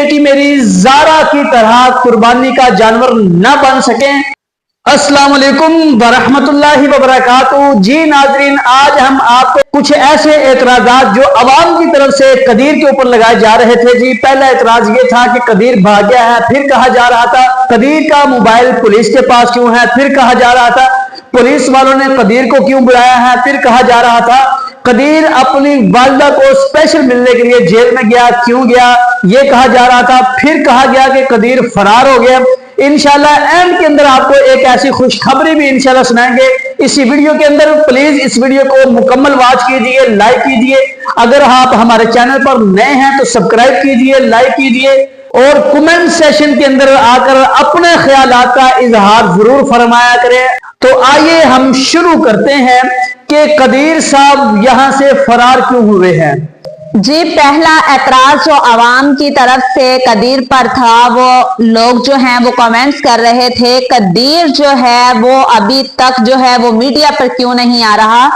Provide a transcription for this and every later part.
बेटी मेरी ज़ारा की तरह कुर्बानी का जानवर न बन सके। अस्सलाम वालेकुम वरहमतुल्लाहि वबरकातुहू। जी नाजरीन, आज हम आपको कुछ ऐसे एतराज़ात जो अवाम की तरफ से कदीर के ऊपर लगाए जा रहे थे। जी, पहला एतराज ये था कि कदीर भाग गया है। फिर कहा जा रहा था कदीर का मोबाइल पुलिस के पास क्यों है। फिर कहा जा रहा था पुलिस वालों ने कदीर को क्यों बुलाया है। फिर कहा जा रहा था कदीर अपनी वालिदा को स्पेशल मिलने के लिए जेल में गया, क्यों गया, ये कहा जा रहा था। फिर कहा गया कि कदीर फरार हो गया। इंशाल्लाह एंड के अंदर आपको एक ऐसी खुशखबरी भी इंशाल्लाह सुनाएंगे इसी वीडियो के अंदर। प्लीज इस वीडियो को मुकम्मल वॉच कीजिए, लाइक कीजिए। अगर आप हमारे चैनल पर नए हैं तो सब्सक्राइब कीजिए, लाइक कीजिए और कमेंट सेशन के अंदर आकर अपने ख्यालात का इजहार जरूर फरमाया करें। तो आइए हम शुरू करते हैं कि कदीर साहब यहां से फरार क्यों हुए हैं। जी, पहला एतराज जो आवाम की तरफ से कदीर पर था, वो लोग जो हैं वो कमेंट्स कर रहे थे कदीर जो है वो अभी तक जो है वो मीडिया पर क्यों नहीं आ रहा।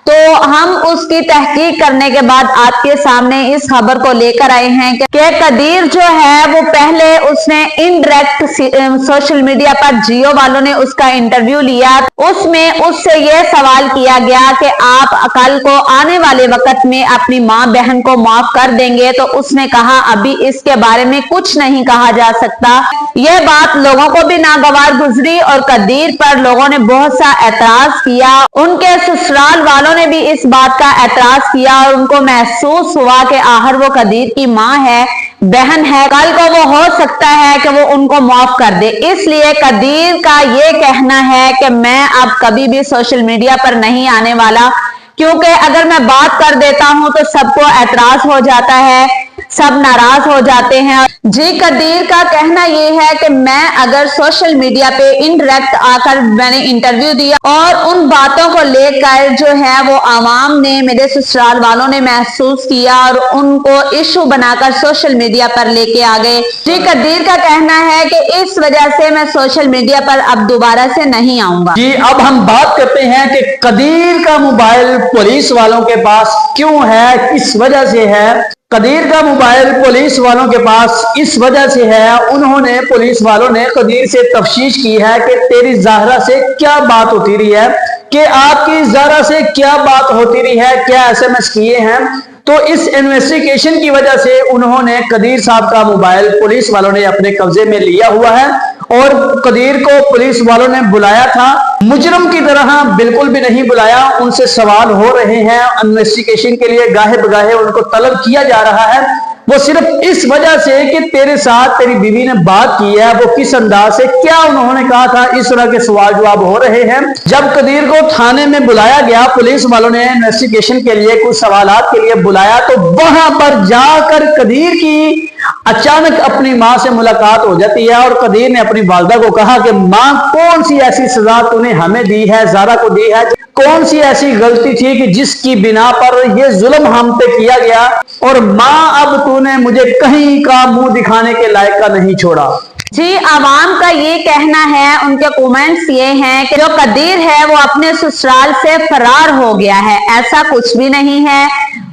तो हम उसकी तहकीक करने के बाद आपके सामने इस खबर को लेकर आए हैं कि कदीर जो है वो पहले उसने इनडायरेक्ट सोशल मीडिया पर जियो वालों ने उसका इंटरव्यू लिया। उसमें उससे ये सवाल किया गया कि आप कल को आने वाले वक्त में अपनी माँ बहन को माफ कर देंगे, तो उसने कहा अभी इसके बारे में कुछ नहीं कहा जा सकता। यह बात लोगों को भी नागवार गुजरी और कदीर पर लोगों ने बहुत सा एतराज किया। उनके ससुराल वालों ने भी इस बात का एतराज किया और उनको महसूस हुआ कि आखिर वो कदीर की माँ है, बहन है, कल को वो हो सकता है कि वो उनको माफ कर दे। इसलिए कदीर का ये कहना है कि मैं अब कभी भी सोशल मीडिया पर नहीं आने वाला, क्योंकि अगर मैं बात कर देता हूं तो सबको एतराज हो जाता है, सब नाराज हो जाते हैं। जी, कदीर का कहना यह है कि मैं अगर सोशल मीडिया पे इनडायरेक्ट आकर मैंने इंटरव्यू दिया और उन बातों को लेकर जो है वो आवाम ने, मेरे ससुराल वालों ने महसूस किया और उनको इशू बनाकर सोशल मीडिया पर लेके आ गए। जी, कदीर का कहना है कि इस वजह से मैं सोशल मीडिया पर अब दोबारा से नहीं आऊंगा। जी, अब हम बात करते हैं कि कदीर का मोबाइल पुलिस वालों के पास क्यों है, किस वजह से है। कदीर का मोबाइल पुलिस वालों के पास इस वजह से है, उन्होंने पुलिस वालों ने कदीर से तफ्तीश की है कि तेरी ज़ाहरा से क्या बात होती रही है, कि आपकी ज़ाहरा से क्या बात होती रही है, क्या एसएमएस किए हैं। तो इस इन्वेस्टिगेशन की वजह से उन्होंने कदीर साहब का मोबाइल पुलिस वालों ने अपने कब्जे में लिया हुआ है और कदीर को पुलिस वालों ने बुलाया था। मुजरम की तरह बिल्कुल भी नहीं बुलाया, उनसे सवाल हो रहे हैं इन्वेस्टिगेशन के लिए, गाहे बगाहे उनको तलब किया जा रहा है। वो सिर्फ इस वजह से कि तेरे साथ तेरी बीवी ने बात की है, वो किस अंदाज से, क्या उन्होंने कहा था, इस तरह के सवाल जवाब हो रहे हैं। जब कदीर को थाने में बुलाया गया, पुलिस वालों ने इन्वेस्टिगेशन के लिए कुछ सवालात के लिए बुलाया, तो वहां पर जाकर कदीर की अचानक अपनी माँ से मुलाकात हो जाती है और कदीर ने अपनी वालिदा को कहा कि माँ, कौन सी ऐसी सजा तूने हमें दी है, ज़ारा को दी है, कौन सी ऐसी गलती थी कि जिसकी बिना पर यह जुल्म हम पे किया गया, और माँ अब तूने मुझे कहीं का मुंह दिखाने के लायक का नहीं छोड़ा। जी, आवाम का ये कहना है, उनके कमेंट्स ये हैं कि जो कदीर है वो अपने ससुराल से फरार हो गया है। ऐसा कुछ भी नहीं है।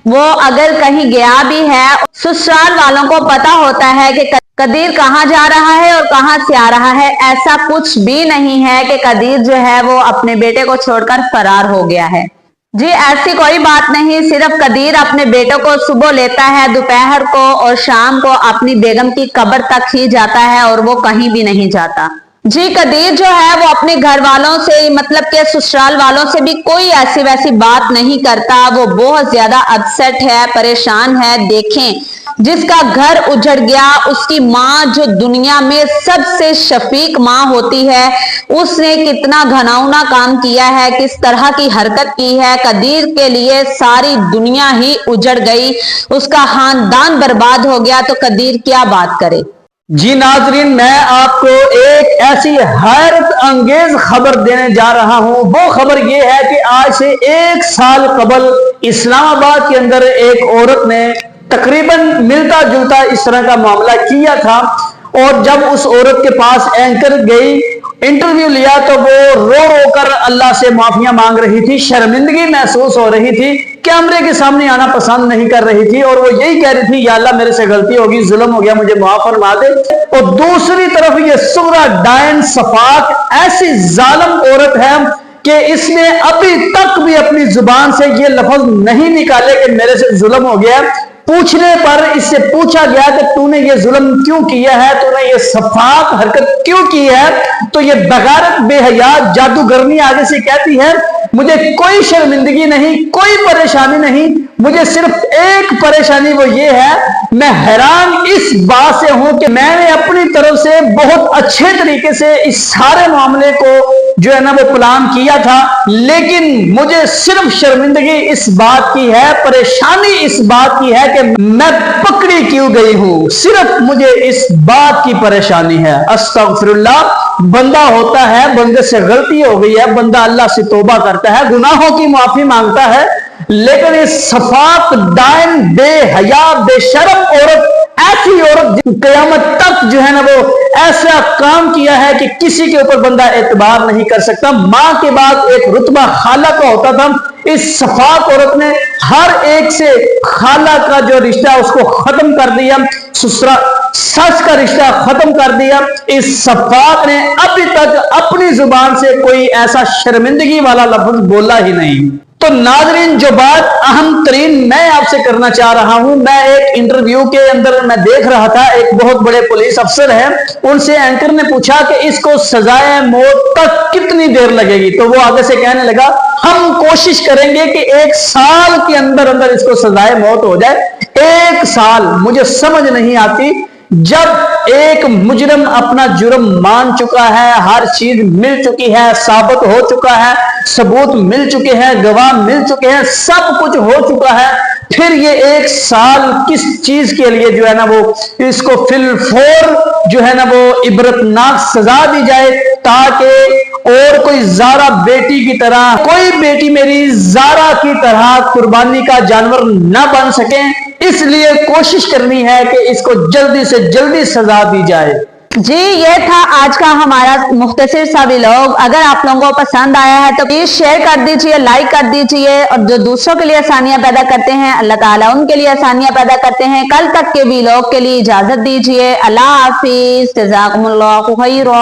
वो अगर कहीं गया भी है, ससुराल वालों को पता होता है कि कदीर कहाँ जा रहा है और कहाँ से आ रहा है। ऐसा कुछ भी नहीं है कि कदीर जो है वो अपने बेटे को छोड़कर फरार हो गया है। जी, ऐसी कोई बात नहीं। सिर्फ कदीर अपने बेटों को सुबह लेता है, दोपहर को और शाम को अपनी बेगम की कब्र तक ही जाता है और वो कहीं भी नहीं जाता। जी, कदीर जो है वो अपने घर वालों से, मतलब के ससुराल वालों से भी कोई ऐसी वैसी बात नहीं करता। वो बहुत ज्यादा अपसेट है, परेशान है। देखें, जिसका घर उजड़ गया, उसकी माँ जो दुनिया में सबसे शफीक माँ होती है, उसने कितना घनाउना काम किया है, किस तरह की हरकत की है। कदीर के लिए सारी दुनिया ही उजड़ गई, उसका खानदान बर्बाद हो गया, तो कदीर क्या बात करे। जी नाजरीन, मैं आपको एक ऐसी हैरत अंगेज खबर देने जा रहा हूं। वो खबर ये है कि आज से 1 साल कबल इस्लामाबाद के अंदर एक औरत ने तकरीबन मिलता जुलता इस तरह का मामला किया था اور جب اس عورت کے پاس اینکر گئی انٹرویو لیا تو وہ رو رو کر اللہ سے معافیاں مانگ رہی تھی، شرمندگی محسوس ہو رہی تھی، کیمرے کے سامنے آنا پسند نہیں کر رہی تھی، اور وہ یہی کہہ رہی تھی یا اللہ میرے سے غلطی ہوگی، ظلم ہو گیا، مجھے معاف فرما دے۔ اور دوسری طرف یہ سغرا ڈائن صفاق ایسی ظالم عورت ہے کہ اس نے ابھی تک بھی اپنی زبان سے یہ لفظ نہیں نکالے کہ میرے سے ظلم ہو گیا۔ پوچھنے پر اس سے پوچھا گیا کہ تو نے یہ ظلم کیوں کیا ہے، تو نے یہ صفاق حرکت کیوں کی ہے، تو یہ بغیرت بے حیا جادوگرنی آگے سے کہتی ہے مجھے کوئی شرمندگی نہیں، کوئی پریشانی نہیں، مجھے صرف ایک پریشانی وہ یہ ہے میں حیران اس بات سے ہوں کہ میں نے اپنی طرف سے بہت اچھے طریقے سے اس سارے معاملے کو جو ہے نا وہ پلان کیا تھا، لیکن مجھے صرف شرمندگی اس بات کی ہے، پریشانی اس بات کی ہے کہ میں پکڑی کیوں گئی ہوں، صرف مجھے اس بات کی پریشانی ہے۔ استغفر اللہ، بندہ ہوتا ہے، بندے سے غلطی ہو گئی ہے، بندہ اللہ سے توبہ کرتا ہے، گناہوں کی معافی مانگتا ہے، لیکن اس صفاق ڈائن بے حیا بے شرم عورت، ایسی عورت قیامت تک جو ہے نا وہ ایسا کام کیا ہے کہ کسی کے اوپر بندہ اعتبار نہیں کر سکتا۔ ماں کے بعد ایک رتبہ خالہ کا ہوتا تھا، اس صفاق عورت نے ہر ایک سے خالہ کا جو رشتہ اس کو ختم کر دیا، سسرا سس کا رشتہ ختم کر دیا۔ اس صفاق نے ابھی تک اپنی زبان سے کوئی ایسا شرمندگی والا لفظ بولا ہی نہیں۔ تو ناظرین، جو بات اہم ترین میں آپ سے کرنا چاہ رہا ہوں، میں ایک انٹرویو کے اندر میں دیکھ رہا تھا، ایک بہت بڑے پولیس افسر ہیں، ان سے اینکر نے پوچھا کہ اس کو سزائے موت تک کتنی دیر لگے گی، تو وہ آگے سے کہنے لگا ہم کوشش کریں گے کہ 1 سال کے اندر اندر اس کو سزائے موت ہو جائے۔ 1 سال مجھے سمجھ نہیں آتی، جب ایک مجرم اپنا جرم مان چکا ہے، ہر چیز مل چکی ہے، ثابت ہو چکا ہے، ثبوت مل چکے ہیں، گواہ مل چکے ہیں، سب کچھ ہو چکا ہے، پھر یہ 1 سال کس چیز کے لیے جو ہے نا وہ اس کو فی الفور جو ہے نا وہ عبرتناک سزا دی جائے، تاکہ اور کوئی زارا بیٹی کی طرح، کوئی بیٹی میری زارا کی طرح قربانی کا جانور نہ بن سکے، اس لیے کوشش کرنی ہے کہ اس کو جلدی سے جلدی سزا دی جائے۔ جی، یہ تھا آج کا ہمارا مختصر سا ولاگ۔ اگر آپ لوگوں کو پسند آیا ہے تو پلیز شیئر کر دیجئے، لائک کر دیجئے، اور جو دوسروں کے لیے آسانیاں پیدا کرتے ہیں اللہ تعالیٰ ان کے لیے آسانیاں پیدا کرتے ہیں۔ کل تک کے ولاگ کے لیے اجازت دیجئے۔ اللہ حافظ، جزاکم اللہ خیرا۔